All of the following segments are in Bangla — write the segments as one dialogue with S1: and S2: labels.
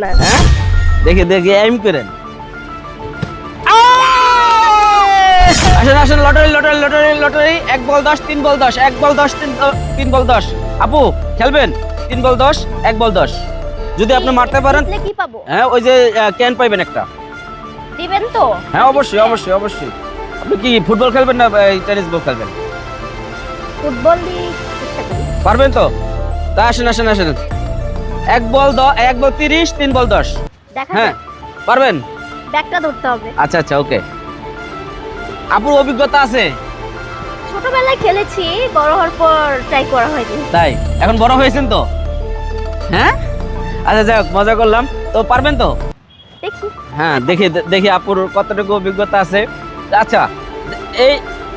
S1: হ্যাঁ দেখে দেখে এম করেন। আসেন আসেন, লটারি লটারি লটারি লটারি, 1 বল 10 3 বল 10, 1 বল 10 3 বল 10। আপু খেলবেন? 3 বল 10, 1 বল 10। যদি আপনি মারতে পারেন
S2: কি পাবো?
S1: হ্যাঁ ওই যে ক্যান পাইবেন একটা।
S2: দিবেন তো?
S1: হ্যাঁ অবশ্যই অবশ্যই অবশ্যই। আপনি কি ফুটবল খেলবেন না টেনিস বল খেলবেন?
S2: ফুটবলই চেষ্টা করি।
S1: পারবেন তো? তা আসেন আসেন আসেন, 1 বল 30, 3 বল 10।
S2: দেখা
S1: হ্যাঁ
S2: যাক।
S1: পারবেন?
S2: ব্যাগটা ধরতে হবে।
S1: আচ্ছা আচ্ছা ওকে। আপুর অভিজ্ঞতা আছে?
S2: ছোটবেলায় খেলেছি, বড় হওয়ার পর ট্রাই করা হয়নি।
S1: তাই এখন বড় হয়েছেন তো? হ্যাঁ আচ্ছা যাক, মজা করলাম। তো পারবেন তো?
S2: দেখি।
S1: হ্যাঁ দেখি দেখি আপুর কতটুকু অভিজ্ঞতা আছে। আচ্ছা এই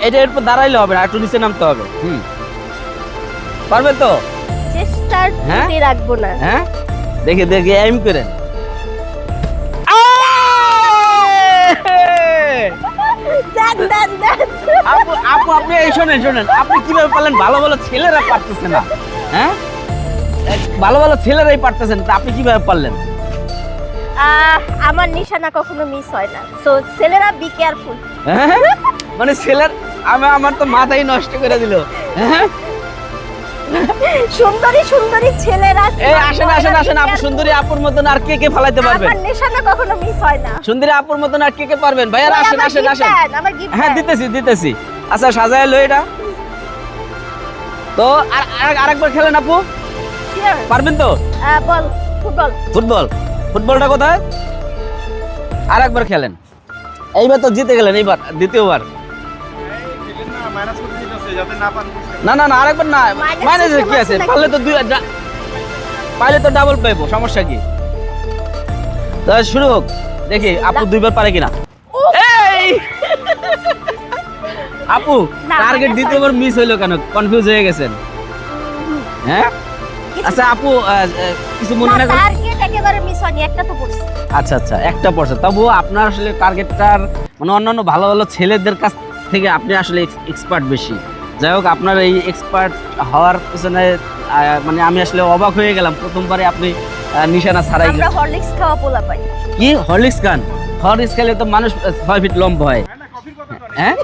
S1: এটার উপর দাঁড়াইলে হবে না, একটু নিচে নামতে হবে। পারবেন তো?
S2: চেষ্টার
S1: হ্যাঁ?
S2: ত্রুটি রাখবো না।
S1: হ্যাঁ দেখি দেখি এম করেন।
S2: দেন দেন দেন।
S1: আপু আপু আপনি এই শোনেন শোনেন, আপনি কিভাবে পারলেন? ভালো ভালো ছেলেরা পারতেছে না। হ্যাঁ ভালো ভালো ছেলেরাই পারতেছেন, তা আপনি কিভাবে পারলেন?
S2: আমার নিশানা কখনো মিস হয় না, সো ছেলেরা বি কেয়ারফুল।
S1: হ্যাঁ? মানে ছেলের আমার তো মাথাই নষ্ট করে দিল। হ্যাঁ
S2: সুন্দরী সুন্দরী ছেলেরা।
S1: এই আসেন আসেন আসেন, আপু সুন্দরী আপুর মতন আর কে কে ফালাইতে পারবেন?
S2: আমার নিশানা কখনো মিস হয় না।
S1: সুন্দরী আপুর মতন আর কে কে পারবেন? ভাইয়া আসেন আসেন আসেন।
S2: আমার গিফট।
S1: হ্যাঁ দিতেছি দিতেছি। আচ্ছা সাজায় লো এটা। তো আরেকবার খেলেন আপু, পারবেন তো?
S2: বল ফুটবল।
S1: ফুটবল, ফুটবলটা কোথায়? আরেকবার খেলেন। এইবার তো জিতে গেলেন, এইবার দ্বিতীয়বার। না না না আরেকবার না, মাইনাস কি আছে? পারলে তো পাইলে তো ডাবল পাইবো, সমস্যা কি? তাহলে শুরু হোক, দেখি আপু 2বার পারে কিনা। এই আপু টার্গেট দ্বিতীয়বার মিস হইলো কেন? কনফিউজ হয়ে গেছেন? হ্যাঁ আচ্ছা আপু কিছু মনে না করেন।
S2: টার্গেট একেবারে মিস হয়নি, একটা তো পড়ছে।
S1: আচ্ছা আচ্ছা একটা পড়ছে, তবুও আপনার আসলে টার্গেটটার মানে অন্যান্য ভালো ভালো ছেলেদের কাছ থেকে আপনি আসলে এক্সপার্ট বেশি। যাই হোক, আপনার এই এক্সপার্ট হওয়ার পিছনে মানে আমি আসলে অবাক হয়ে গেলাম। প্রথমবারে আপনি নিশানা ছাড়াই
S2: আমরা হরলিক্স খাওয়া পোলা পাই।
S1: কি হরলিক্স খান? হরলিক্স খেলে তো মানুষ 6 ফিট লম্বা হয়। হ্যাঁ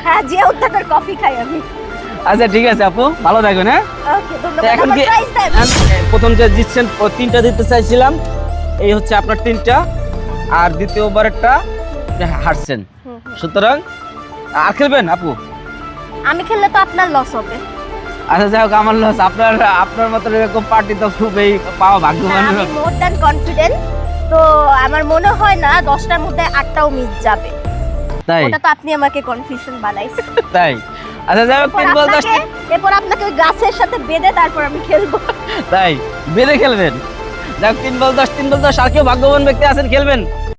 S2: হ্যাঁ জিয়া উত্থানের কফি খাই আমি।
S1: আচ্ছা ঠিক আছে আপু, ভালো থাকবেন। হ্যাঁ
S2: ওকে ধন্যবাদ।
S1: এখন কি
S2: প্রাইস দেন।
S1: প্রথম যে জিতছেন 3টা দিতে চাইছিলাম, এই হচ্ছে আপনার 3টা, আর দ্বিতীয়বারটা হারছেন। সুতরাং আর খেলবেন আপু?
S2: আমি খেললে তো আপনার লস হবে।
S1: আচ্ছা যাই হোক, আমার লস। আপনার মতো এরকম পার্টি তো খুবই পাওয়া ভাগ্যবান।
S2: আমি মোর দ্যান কনফিডেন্ট, তো আমার মনে হয় না 10টার মধ্যে 8টাও মিস যাবে।
S1: তাই?
S2: ওটা তো আপনি আমাকে কনফিউশন বানাইছেন।
S1: তাই? আচ্ছা যাই হোক, 3 বল 10।
S2: এরপর আপনাকে ওই গাছের সাথে বেঁধে তারপর আমি খেলবো।
S1: তাই বেঁধে খেলবেন? যাক 3 বল 10 3 বল 10। আর কেউ ভাগ্যবান ব্যক্তি আছেন খেলবেন?